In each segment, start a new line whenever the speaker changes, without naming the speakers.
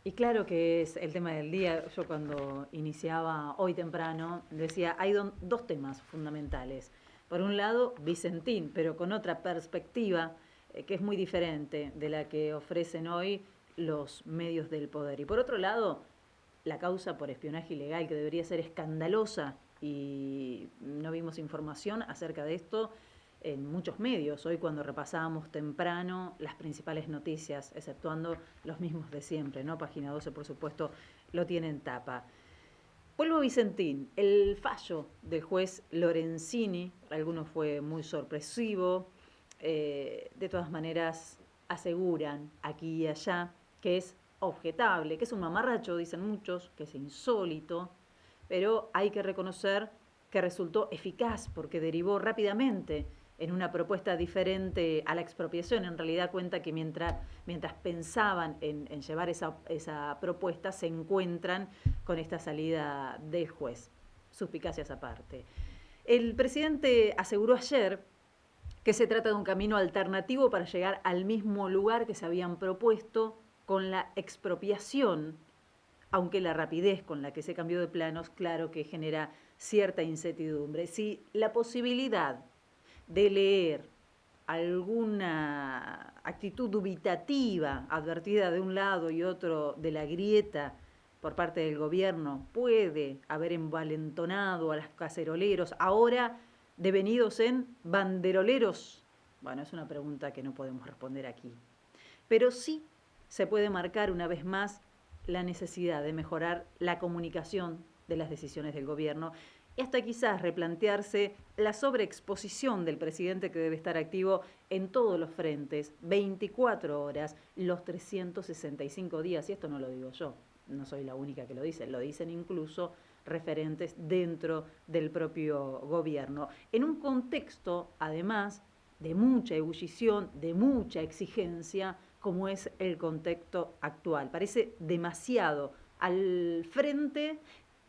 Y claro que es el tema del día. Yo cuando iniciaba hoy temprano decía, hay dos temas fundamentales. Por un lado, Vicentín, pero con otra perspectiva que es muy diferente de la que ofrecen hoy los medios del poder. Y por otro lado, la causa por espionaje ilegal, que debería ser escandalosa, y no vimos información acerca de esto en muchos medios. Hoy cuando repasábamos temprano las principales noticias, exceptuando los mismos de siempre, ¿no? Página 12, por supuesto, lo tiene en tapa. Vuelvo a Vicentín. El fallo del juez Lorenzini, para algunos fue muy sorpresivo. De todas maneras, aseguran aquí y allá que es objetable, que es un mamarracho, dicen muchos, que es insólito, pero hay que reconocer que resultó eficaz porque derivó rápidamente en una propuesta diferente a la expropiación. En realidad cuenta que mientras pensaban en llevar esa propuesta, se encuentran con esta salida del juez. Suspicacias aparte. El presidente aseguró ayer que se trata de un camino alternativo para llegar al mismo lugar que se habían propuesto con la expropiación, aunque la rapidez con la que se cambió de planos, claro que genera cierta incertidumbre. Si la posibilidad de leer alguna actitud dubitativa advertida de un lado y otro de la grieta por parte del gobierno puede haber envalentonado a los caceroleros, ahora devenidos en banderoleros. Bueno, es una pregunta que no podemos responder aquí. Pero sí se puede marcar una vez más la necesidad de mejorar la comunicación de las decisiones del gobierno y hasta quizás replantearse la sobreexposición del presidente, que debe estar activo en todos los frentes, 24 horas, los 365 días. Y esto no lo digo yo, no soy la única que lo dicen incluso referentes dentro del propio gobierno. En un contexto, además, de mucha ebullición, de mucha exigencia, como es el contexto actual. Parece demasiado al frente,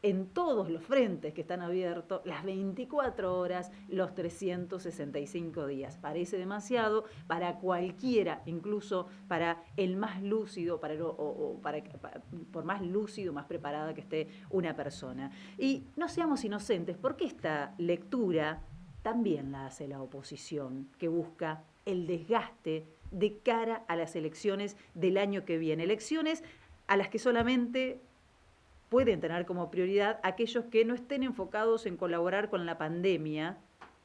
en todos los frentes que están abiertos, las 24 horas, los 365 días. Parece demasiado para cualquiera, incluso para el más lúcido, por más lúcido, más preparada que esté una persona. Y no seamos inocentes, porque esta lectura también la hace la oposición, que busca el desgaste de cara a las elecciones del año que viene. Elecciones a las que solamente pueden tener como prioridad aquellos que no estén enfocados en colaborar con la pandemia,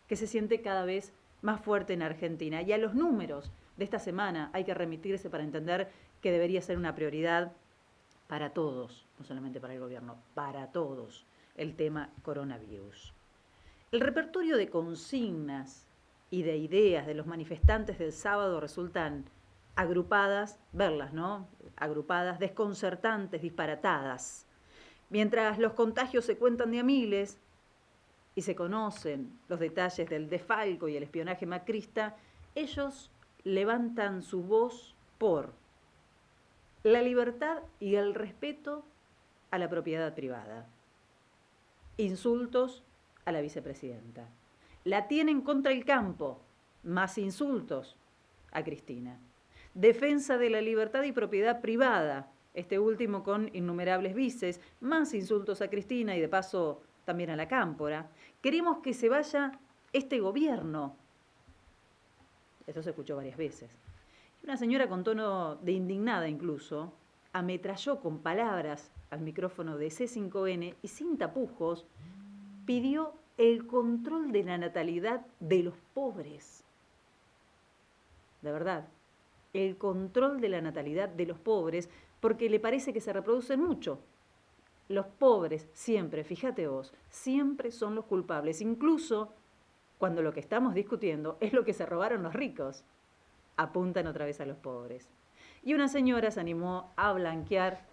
que se siente cada vez más fuerte en Argentina. Y a los números de esta semana hay que remitirse para entender que debería ser una prioridad para todos, no solamente para el gobierno, para todos, el tema coronavirus. El repertorio de consignas y de ideas de los manifestantes del sábado resultan agrupadas, verlas, ¿no? Agrupadas, desconcertantes, disparatadas. Mientras los contagios se cuentan de a miles y se conocen los detalles del desfalco y el espionaje macrista, ellos levantan su voz por la libertad y el respeto a la propiedad privada. Insultos a la vicepresidenta. La tienen contra el campo, más insultos a Cristina. Defensa de la libertad y propiedad privada, este último con innumerables vices, más insultos a Cristina y de paso también a la cámpora. Queremos que se vaya este gobierno. Eso se escuchó varias veces. Una señora con tono de indignada incluso ametralló con palabras al micrófono de C5N y sin tapujos pidió el control de la natalidad de los pobres. De verdad, el control de la natalidad de los pobres, porque le parece que se reproducen mucho. Los pobres siempre, fíjate vos, siempre son los culpables, incluso cuando lo que estamos discutiendo es lo que se robaron los ricos. Apuntan otra vez a los pobres. Y una señora se animó a blanquear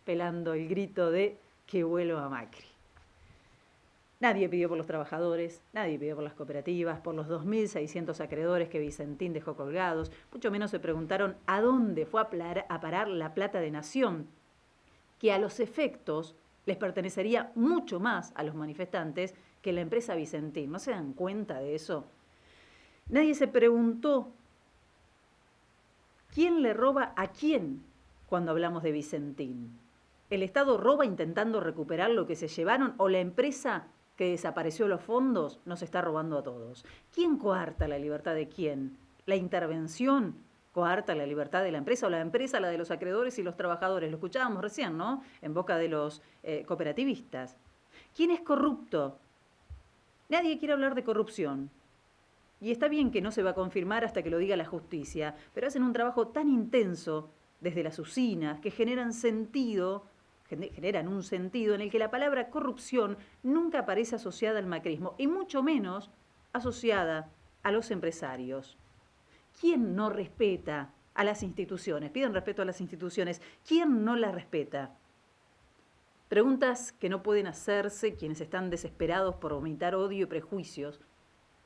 pelando el grito de que vuelva Macri. Nadie pidió por los trabajadores, nadie pidió por las cooperativas, por los 2.600 acreedores que Vicentín dejó colgados. Mucho menos se preguntaron a dónde fue a parar la plata de Nación, que a los efectos les pertenecería mucho más a los manifestantes que la empresa Vicentín. ¿No se dan cuenta de eso? Nadie se preguntó quién le roba a quién cuando hablamos de Vicentín? ¿El Estado roba intentando recuperar lo que se llevaron o la empresa que desapareció los fondos nos está robando a todos? ¿Quién coarta la libertad de quién? ¿La intervención coarta la libertad de la empresa o la empresa la de los acreedores y los trabajadores? Lo escuchábamos recién, ¿no? En boca de los cooperativistas. ¿Quién es corrupto? Nadie quiere hablar de corrupción. Y está bien que no se va a confirmar hasta que lo diga la justicia, pero hacen un trabajo tan intenso desde las usinas que generan un sentido en el que la palabra corrupción nunca aparece asociada al macrismo y mucho menos asociada a los empresarios. ¿Quién no respeta a las instituciones? Piden respeto a las instituciones. ¿Quién no las respeta? Preguntas que no pueden hacerse quienes están desesperados por vomitar odio y prejuicios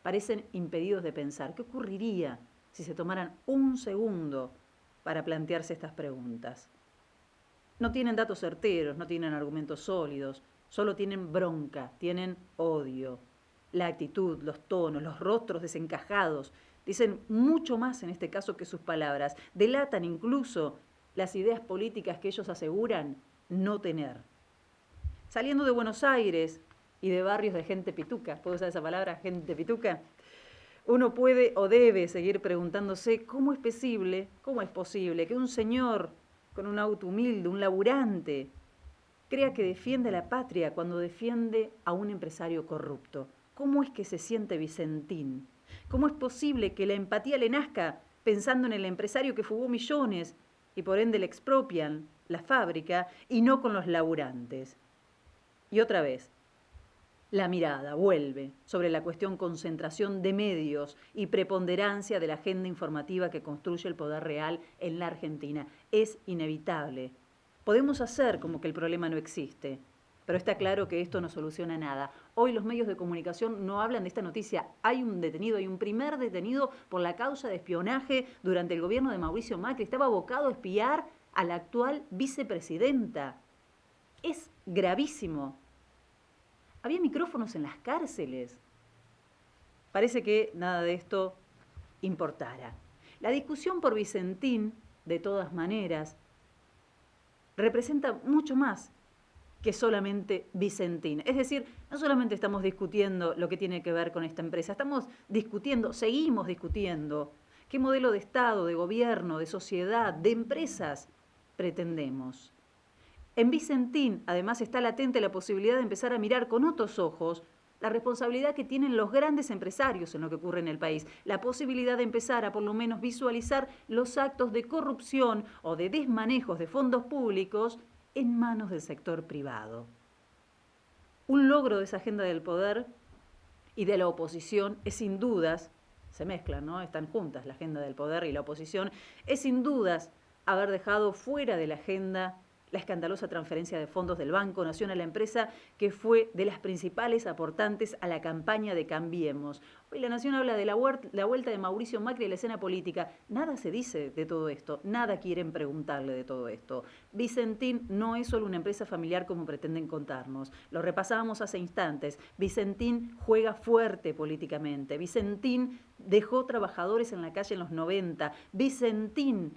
parecen impedidos de pensar. ¿Qué ocurriría si se tomaran un segundo para plantearse estas preguntas? No tienen datos certeros, no tienen argumentos sólidos, solo tienen bronca, tienen odio. La actitud, los tonos, los rostros desencajados dicen mucho más en este caso que sus palabras. Delatan incluso las ideas políticas que ellos aseguran no tener. Saliendo de Buenos Aires y de barrios de gente pituca, ¿puedo usar esa palabra, gente pituca? Uno puede o debe seguir preguntándose cómo es posible que un señor con un auto humilde, un laburante, crea que defiende a la patria cuando defiende a un empresario corrupto. ¿Cómo es que se siente Vicentín? ¿Cómo es posible que la empatía le nazca pensando en el empresario que fugó millones y por ende le expropian la fábrica y no con los laburantes? Y otra vez, la mirada vuelve sobre la cuestión concentración de medios y preponderancia de la agenda informativa que construye el poder real en la Argentina. Es inevitable. Podemos hacer como que el problema no existe, pero está claro que esto no soluciona nada. Hoy los medios de comunicación no hablan de esta noticia. Hay un detenido, hay un primer detenido por la causa de espionaje durante el gobierno de Mauricio Macri. Estaba abocado a espiar a la actual vicepresidenta. Es gravísimo. Había micrófonos en las cárceles. Parece que nada de esto importara. La discusión por Vicentín, de todas maneras, representa mucho más que solamente Vicentín. Es decir, no solamente estamos discutiendo lo que tiene que ver con esta empresa, seguimos discutiendo qué modelo de Estado, de gobierno, de sociedad, de empresas pretendemos. En Vicentín, además, está latente la posibilidad de empezar a mirar con otros ojos la responsabilidad que tienen los grandes empresarios en lo que ocurre en el país, la posibilidad de empezar a por lo menos visualizar los actos de corrupción o de desmanejos de fondos públicos en manos del sector privado. Un logro de esa agenda del poder y de la oposición es sin dudas, se mezclan, ¿no? Están juntas la agenda del poder y la oposición, es sin dudas haber dejado fuera de la agenda la escandalosa transferencia de fondos del Banco Nación a la empresa que fue de las principales aportantes a la campaña de Cambiemos. Hoy La Nación habla de la vuelta de Mauricio Macri a la escena política. Nada se dice de todo esto, nada quieren preguntarle de todo esto. Vicentín no es solo una empresa familiar como pretenden contarnos. Lo repasábamos hace instantes. Vicentín juega fuerte políticamente. Vicentín dejó trabajadores en la calle en los 90. Vicentín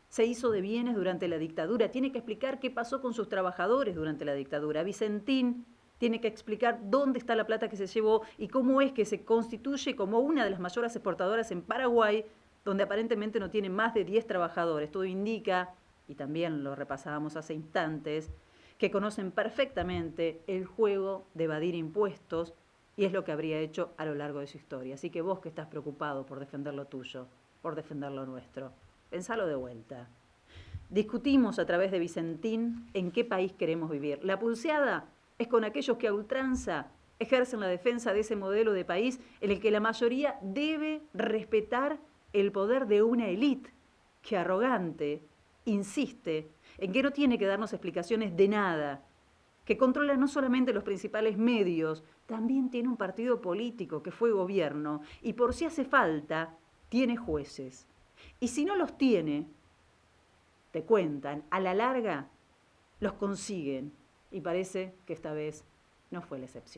se hizo de bienes durante la dictadura, tiene que explicar qué pasó con sus trabajadores durante la dictadura. Vicentín tiene que explicar dónde está la plata que se llevó y cómo es que se constituye como una de las mayores exportadoras en Paraguay, donde aparentemente no tiene más de 10 trabajadores. Todo indica, y también lo repasábamos hace instantes, que conocen perfectamente el juego de evadir impuestos y es lo que habría hecho a lo largo de su historia. Así que vos que estás preocupado por defender lo tuyo, por defender lo nuestro, pensalo de vuelta. Discutimos a través de Vicentín en qué país queremos vivir. La pulseada es con aquellos que a ultranza ejercen la defensa de ese modelo de país en el que la mayoría debe respetar el poder de una élite que arrogante insiste en que no tiene que darnos explicaciones de nada, que controla no solamente los principales medios, también tiene un partido político que fue gobierno y por si hace falta, tiene jueces. Y si no los tiene, te cuentan, a la larga los consiguen. Y parece que esta vez no fue la excepción.